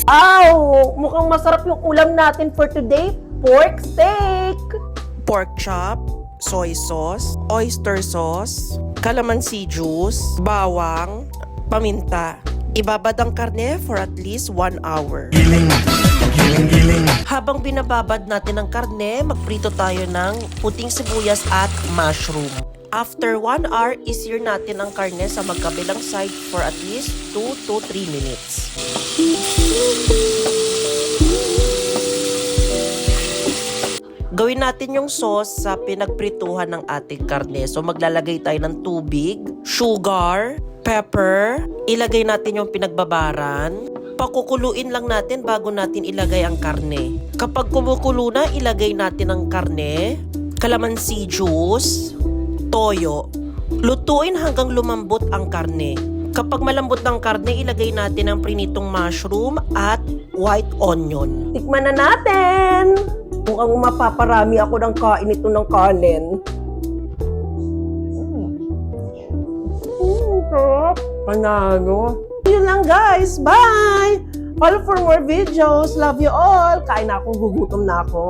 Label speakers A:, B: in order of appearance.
A: Aw! Mukhang masarap yung ulam natin for today. Pork steak!
B: Pork chop, soy sauce, oyster sauce, calamansi juice, bawang, paminta. Ibabad ang karne for at least 1 hour. Habang binababad natin ang karne, magprito tayo ng puting sibuyas at mushroom. After 1 hour, isir natin ang karne sa magkabilang side for at least 2 to 3 minutes. Gawin natin yung sauce sa pinagprituhan ng ating karne. So maglalagay tayo ng tubig, sugar, pepper, ilagay natin yung pinagbabaran. Pakukuluin lang natin bago natin ilagay ang karne. Kapag kumukulo na, ilagay natin ang karne, calamansi juice, toyo. Lutuin hanggang lumambot ang karne. Kapag malambot ang karne, ilagay natin ang prinitong mushroom at white onion.
A: Tikman na natin! Mukhang mapaparami ako ng kain ito ng kanin. Sarap! Panalo! Yun lang guys! Bye! Follow for more videos. Love you all! Kain na ako, gugutom na ako.